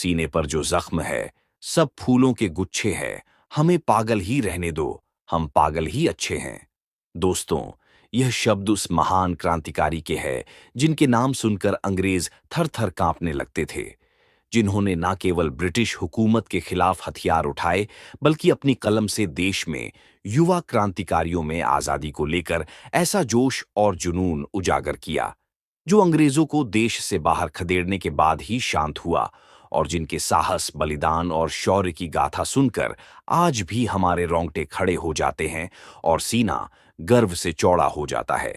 सीने पर जो जख्म है, सब फूलों के गुच्छे हैं। हमें पागल ही रहने दो, हम पागल ही अच्छे हैं। दोस्तों, यह शब्द उस महान क्रांतिकारी के हैं जिनके नाम सुनकर अंग्रेज थर थर कांपने लगते थे, जिन्होंने न केवल ब्रिटिश हुकूमत के खिलाफ हथियार उठाए, बल्कि अपनी कलम से देश में युवा क्रांतिकारियों में आजादी को लेकर ऐसा जोश और जुनून उजागर किया, जो अंग्रेजों को देश से बाहर खदेड़ने के बाद ही शांत हुआ, और जिनके साहस, बलिदान और शौर्य की गाथा सुनकर आज भी हमारे रोंगटे खड़े हो जाते हैं और सीना गर्व से चौड़ा हो जाता है।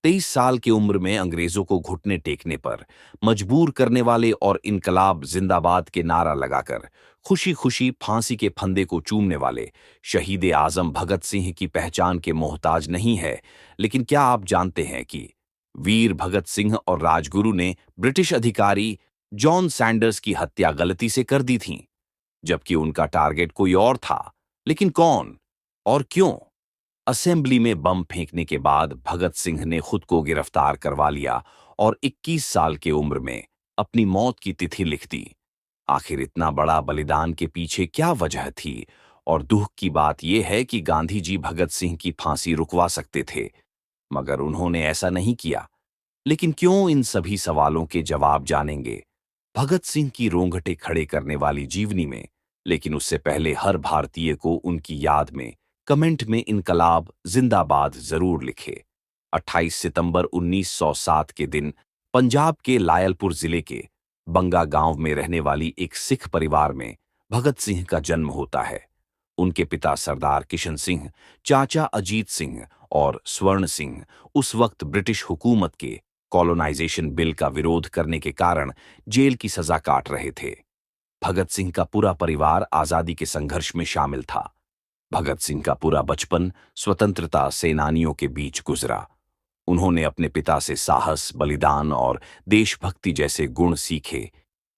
23 साल की उम्र में अंग्रेजों को घुटने टेकने पर मजबूर करने वाले और इनकलाब जिंदाबाद के नारा लगाकर खुशी खुशी फांसी के फंदे को चूमने वाले शहीद आजम भगत सिंह की पहचान के मोहताज नहीं है। लेकिन क्या आप जानते हैं कि वीर भगत सिंह और राजगुरु ने ब्रिटिश अधिकारी जॉन सैंडर्स की हत्या गलती से कर दी थी, जबकि उनका टारगेट कोई और था। लेकिन कौन और क्यों? असेंबली में बम फेंकने के बाद भगत सिंह ने खुद को गिरफ्तार करवा लिया और 21 साल की उम्र में अपनी मौत की तिथि लिख दी। आखिर इतना बड़ा बलिदान के पीछे क्या वजह थी? और दुख की बात यह है कि गांधी जी भगत सिंह की फांसी रुकवा सकते थे, मगर उन्होंने ऐसा नहीं किया। लेकिन क्यों? इन सभी सवालों के जवाब जानेंगे भगत सिंह की रोंगटे खड़े करने वाली जीवनी में। लेकिन उससे पहले हर भारतीय को उनकी याद में कमेंट में इनकलाब जिंदाबाद जरूर लिखे। 28 सितंबर 1907 के दिन पंजाब के लायलपुर जिले के बंगा गांव में रहने वाली एक सिख परिवार में भगत सिंह का जन्म होता है। उनके पिता सरदार किशन सिंह, चाचा अजीत सिंह और स्वर्ण सिंह उस वक्त ब्रिटिश हुकूमत के कॉलोनाइजेशन बिल का विरोध करने के कारण जेल की सजा काट रहे थे। भगत सिंह का पूरा परिवार आजादी के संघर्ष में शामिल था। भगत सिंह का पूरा बचपन स्वतंत्रता सेनानियों के बीच गुजरा। उन्होंने अपने पिता से साहस, बलिदान और देशभक्ति जैसे गुण सीखे।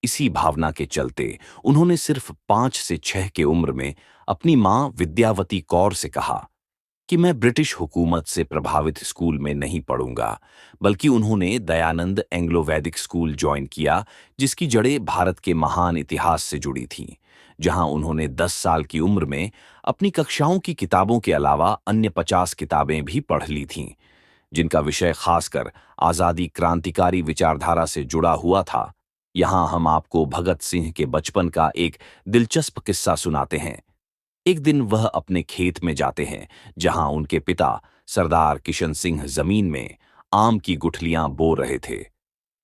इसी भावना के चलते उन्होंने सिर्फ 5 से 6 की उम्र में अपनी मां विद्यावती कौर से कहा कि मैं ब्रिटिश हुकूमत से प्रभावित स्कूल में नहीं पढ़ूंगा, बल्कि उन्होंने दयानंद एंग्लो वैदिक स्कूल ज्वाइन किया, जिसकी जड़ें भारत के महान इतिहास से जुड़ी थीं, जहां उन्होंने 10 साल की उम्र में अपनी कक्षाओं की किताबों के अलावा अन्य 50 किताबें भी पढ़ ली थीं, जिनका विषय खासकर आजादी क्रांतिकारी विचारधारा से जुड़ा हुआ था। यहां हम आपको भगत सिंह के बचपन का एक दिलचस्प किस्सा सुनाते हैं। एक दिन वह अपने खेत में जाते हैं, जहां उनके पिता सरदार किशन सिंह जमीन में आम की गुठलियां बो रहे थे।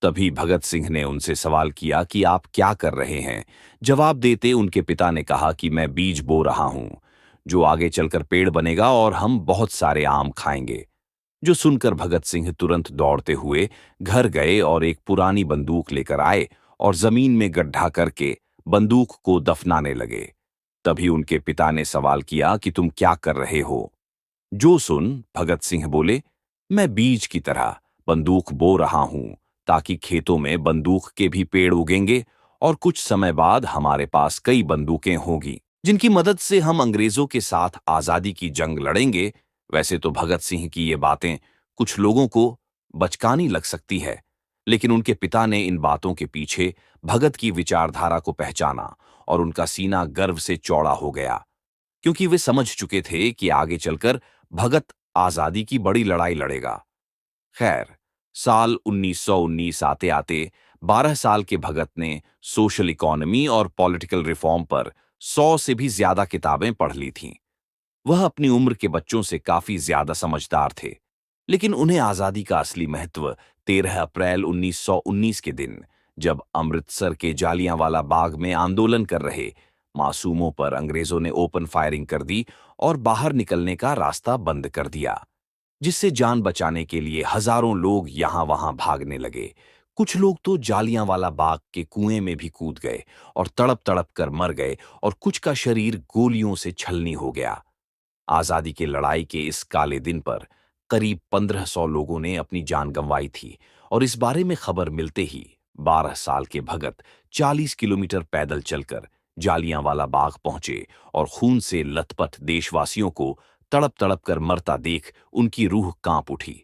तभी भगत सिंह ने उनसे सवाल किया कि आप क्या कर रहे हैं। जवाब देते उनके पिता ने कहा कि मैं बीज बो रहा हूं, जो आगे चलकर पेड़ बनेगा और हम बहुत सारे आम खाएंगे। जो सुनकर भगत सिंह तुरंत दौड़ते हुए घर गए और एक पुरानी बंदूक लेकर आए और जमीन में गड्ढा करके बंदूक को दफनाने लगे। तभी उनके पिता ने सवाल किया कि तुम क्या कर रहे हो? जो सुन भगत सिंह बोले, मैं बीज की तरह बंदूक बो रहा हूं, ताकि खेतों में बंदूक के भी पेड़ उगेंगे और कुछ समय बाद हमारे पास कई बंदूकें होंगी, जिनकी मदद से हम अंग्रेजों के साथ आजादी की जंग लड़ेंगे। वैसे तो भगत सिंह की ये बातें कुछ लोगों को बचकानी लग सकती है, लेकिन उनके पिता ने इन बातों के पीछे भगत की विचारधारा को पहचाना और उनका सीना गर्व से चौड़ा हो गया, क्योंकि वे समझ चुके थे कि आगे चलकर भगत आजादी की बड़ी लड़ाई लड़ेगा। खैर, साल 1919 आते आते 12 साल के भगत ने सोशल इकोनॉमी और पॉलिटिकल रिफॉर्म पर 100 से भी ज्यादा किताबें पढ़ ली थीं। वह अपनी उम्र के बच्चों से काफी ज्यादा समझदार थे, लेकिन उन्हें आजादी का असली महत्व 13 अप्रैल 1919 के दिन, जब अमृतसर के जालियांवाला बाग में आंदोलन कर रहे मासूमों पर अंग्रेजों ने ओपन फायरिंग कर दी और बाहर निकलने का रास्ता बंद कर दिया, जिससे जान बचाने के लिए हजारों लोग यहां वहां भागने लगे। कुछ लोग तो जालियांवाला बाग के कुएं में भी कूद गए और तड़प तड़प कर मर गए, और कुछ का शरीर गोलियों से छलनी हो गया। आजादी की लड़ाई के इस काले दिन पर करीब 1500 लोगों ने अपनी जान गंवाई थी, और इस बारे में खबर मिलते ही 12 साल के भगत 40 किलोमीटर पैदल चलकर जालियांवाला बाग पहुंचे, और खून से लथपथ देशवासियों को तड़प तड़प कर मरता देख उनकी रूह कांप उठी।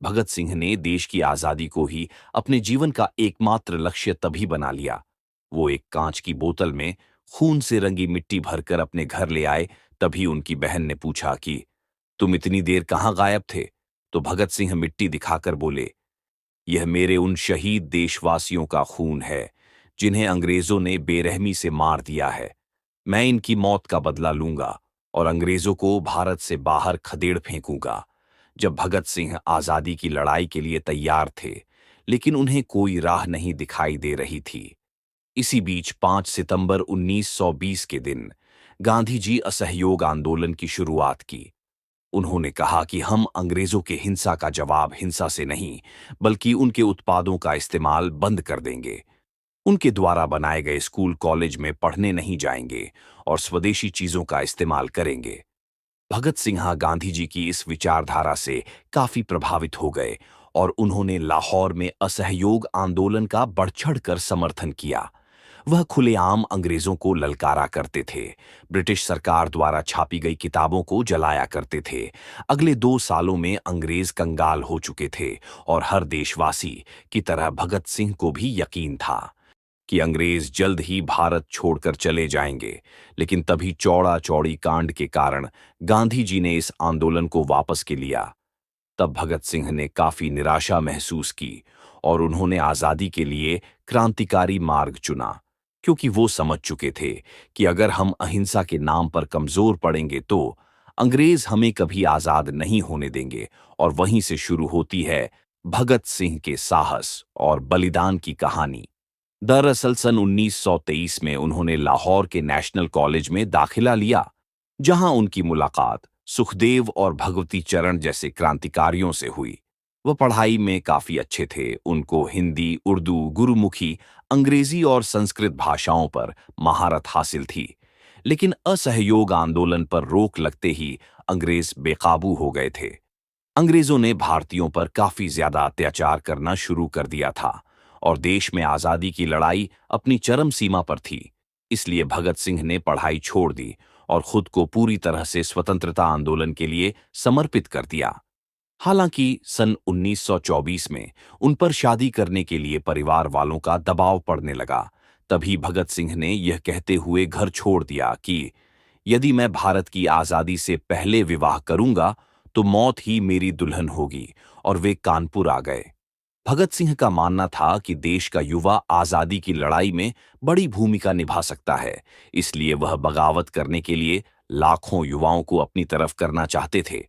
भगत सिंह ने देश की आजादी को ही अपने जीवन का एकमात्र लक्ष्य तभी बना लिया वो एक कांच की बोतल में खून से रंगी मिट्टी भरकर अपने घर ले आए। तभी उनकी बहन ने पूछा कि तुम इतनी देर कहाँ गायब थे? तो भगत सिंह मिट्टी दिखाकर बोले, यह मेरे उन शहीद देशवासियों का खून है जिन्हें अंग्रेजों ने बेरहमी से मार दिया है। मैं इनकी मौत का बदला लूंगा और अंग्रेजों को भारत से बाहर खदेड़ फेंकूंगा। जब भगत सिंह आजादी की लड़ाई के लिए तैयार थे, लेकिन उन्हें कोई राह नहीं दिखाई दे रही थी। इसी बीच 5 सितंबर 1920 के दिन गांधी जी असहयोग आंदोलन की शुरुआत की। उन्होंने कहा कि हम अंग्रेजों के हिंसा का जवाब हिंसा से नहीं, बल्कि उनके उत्पादों का इस्तेमाल बंद कर देंगे। उनके द्वारा बनाए गए स्कूल कॉलेज में पढ़ने नहीं जाएंगे और स्वदेशी चीजों का इस्तेमाल करेंगे। भगत सिंह गांधी जी की इस विचारधारा से काफी प्रभावित हो गए और उन्होंने लाहौर में असहयोग आंदोलन का बढ़-चढ़-कर समर्थन किया। वह खुलेआम अंग्रेजों को ललकारा करते थे, ब्रिटिश सरकार द्वारा छापी गई किताबों को जलाया करते थे। अगले 2 सालों में अंग्रेज कंगाल हो चुके थे और हर देशवासी की तरह भगत सिंह को भी यकीन था कि अंग्रेज जल्द ही भारत छोड़कर चले जाएंगे। लेकिन तभी चौड़ा चौड़ी कांड के कारण गांधी जी ने इस आंदोलन को वापस के लिया। तब भगत सिंह ने काफी निराशा महसूस की और उन्होंने आजादी के लिए क्रांतिकारी मार्ग चुना, क्योंकि वो समझ चुके थे कि अगर हम अहिंसा के नाम पर कमजोर पड़ेंगे तो अंग्रेज हमें कभी आजाद नहीं होने देंगे। और वहीं से शुरू होती है भगत सिंह के साहस और बलिदान की कहानी। दरअसल सन 1923 में उन्होंने लाहौर के नेशनल कॉलेज में दाखिला लिया, जहां उनकी मुलाकात सुखदेव और भगवती चरण जैसे क्रांतिकारियों से हुई। वह पढ़ाई में काफी अच्छे थे। उनको हिंदी, उर्दू, गुरुमुखी, अंग्रेजी और संस्कृत भाषाओं पर महारत हासिल थी। लेकिन असहयोग आंदोलन पर रोक लगते ही अंग्रेज बेकाबू हो गए थे। अंग्रेजों ने भारतीयों पर काफी ज्यादा अत्याचार करना शुरू कर दिया था और देश में आजादी की लड़ाई अपनी चरम सीमा पर थी। इसलिए भगत सिंह ने पढ़ाई छोड़ दी और खुद को पूरी तरह से स्वतंत्रता आंदोलन के लिए समर्पित कर दिया। हालांकि सन 1924 में उन पर शादी करने के लिए परिवार वालों का दबाव पड़ने लगा। तभी भगत सिंह ने यह कहते हुए घर छोड़ दिया कि यदि मैं भारत की आजादी से पहले विवाह करूंगा तो मौत ही मेरी दुल्हन होगी। और वे कानपुर आ गए। भगत सिंह का मानना था कि देश का युवा आजादी की लड़ाई में बड़ी भूमिका निभा सकता है। इसलिए वह बगावत करने के लिए लाखों युवाओं को अपनी तरफ करना चाहते थे।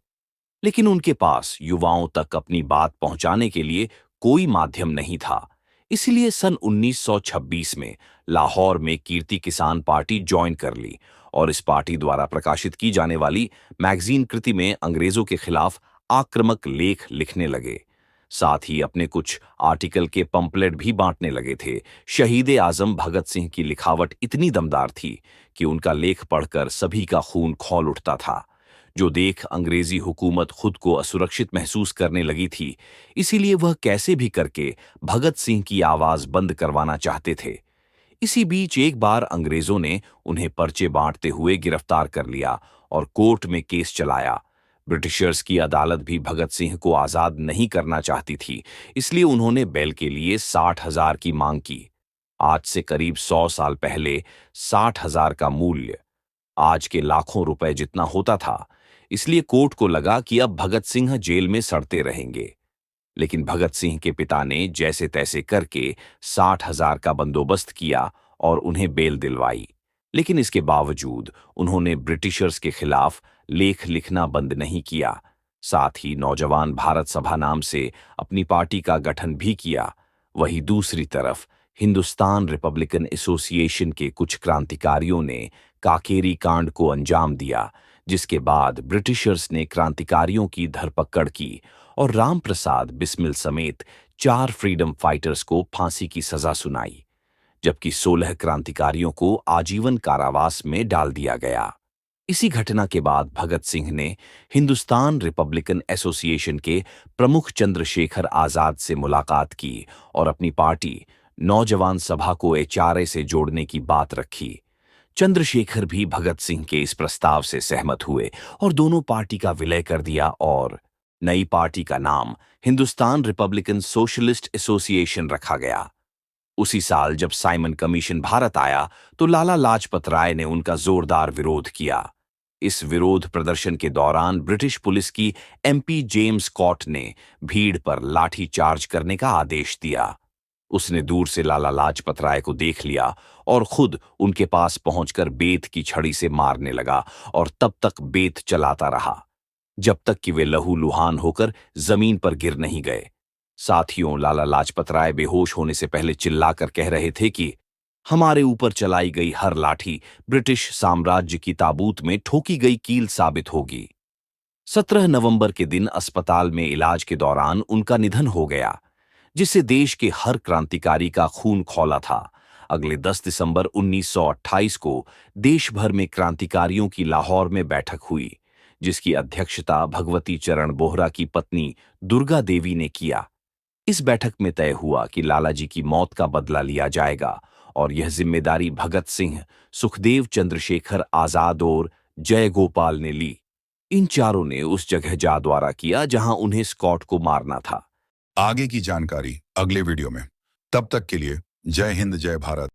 लेकिन उनके पास युवाओं तक अपनी बात पहुंचाने के लिए कोई माध्यम नहीं था। इसलिए सन 1926 में लाहौर में कीर्ति किसान पार्टी ज्वाइन कर ली और इस पार्टी द्वारा प्रकाशित की जाने वाली मैगजीन कृति में अंग्रेजों के खिलाफ आक्रामक लेख लिखने लगे। साथ ही अपने कुछ आर्टिकल के पंपलेट भी बांटने लगे थे। शहीद आजम भगत सिंह की लिखावट इतनी दमदार थी कि उनका लेख पढ़कर सभी का खून खौल उठता था। जो देख अंग्रेजी हुकूमत खुद को असुरक्षित महसूस करने लगी थी, इसीलिए वह कैसे भी करके भगत सिंह की आवाज बंद करवाना चाहते थे। इसी बीच एक बार अंग्रेजों ने उन्हें पर्चे बांटते हुए गिरफ्तार कर लिया और कोर्ट में केस चलाया। ब्रिटिशर्स की अदालत भी भगत सिंह को आजाद नहीं करना चाहती थी, इसलिए उन्होंने बेल के लिए 60,000 की मांग की। आज से करीब 100 साल पहले 60,000 का मूल्य आज के लाखों रुपए जितना होता था। इसलिए कोर्ट को लगा कि अब भगत सिंह जेल में सड़ते रहेंगे। लेकिन भगत सिंह के पिता ने जैसे तैसे करके 60,000 का बंदोबस्त किया और उन्हें बेल दिलवाई। लेकिन इसके बावजूद उन्होंने ब्रिटिशर्स के खिलाफ लेख लिखना बंद नहीं किया। साथ ही नौजवान भारत सभा नाम से अपनी पार्टी का गठन भी किया। वहीं दूसरी तरफ हिंदुस्तान रिपब्लिकन एसोसिएशन के कुछ क्रांतिकारियों ने काकेरी कांड को अंजाम दिया, जिसके बाद ब्रिटिशर्स ने क्रांतिकारियों की धरपकड़ की और राम प्रसाद बिस्मिल समेत 4 फ्रीडम फाइटर्स को फांसी की सजा सुनाई, जबकि 16 क्रांतिकारियों को आजीवन कारावास में डाल दिया गया। इसी घटना के बाद भगत सिंह ने हिंदुस्तान रिपब्लिकन एसोसिएशन के प्रमुख चंद्रशेखर आजाद से मुलाकात की और अपनी पार्टी नौजवान सभा को एचआरए से जोड़ने की बात रखी। चंद्रशेखर भी भगत सिंह के इस प्रस्ताव से सहमत हुए और दोनों पार्टी का विलय कर दिया और नई पार्टी का नाम हिंदुस्तान रिपब्लिकन सोशलिस्ट एसोसिएशन रखा गया। उसी साल जब साइमन कमीशन भारत आया तो लाला लाजपत राय ने उनका जोरदार विरोध किया। इस विरोध प्रदर्शन के दौरान ब्रिटिश पुलिस की एमपी जेम्स स्कॉट ने भीड़ पर लाठी चार्ज करने का आदेश दिया। उसने दूर से लाला लाजपत राय को देख लिया और खुद उनके पास पहुंचकर बेत की छड़ी से मारने लगा और तब तक बेत चलाता रहा जब तक कि वे लहूलुहान होकर जमीन पर गिर नहीं गए। साथियों, लाला लाजपत राय बेहोश होने से पहले चिल्लाकर कह रहे थे कि हमारे ऊपर चलाई गई हर लाठी ब्रिटिश साम्राज्य की ताबूत में ठोकी गई कील साबित होगी। 17 नवंबर के दिन अस्पताल में इलाज के दौरान उनका निधन हो गया, जिससे देश के हर क्रांतिकारी का खून खौला था। अगले 10 दिसंबर 1928 को देश भर में क्रांतिकारियों की लाहौर में बैठक हुई, जिसकी अध्यक्षता भगवती चरण बोहरा की पत्नी दुर्गा देवी ने किया। इस बैठक में तय हुआ कि लालाजी की मौत का बदला लिया जाएगा और यह जिम्मेदारी भगत सिंह, सुखदेव चंद्रशेखर आजाद और जयगोपाल ने ली। इन चारों ने उस जगह जा द्वारा किया जहां उन्हें स्कॉट को मारना था। आगे की जानकारी अगले वीडियो में। तब तक के लिए जय हिंद, जय भारत।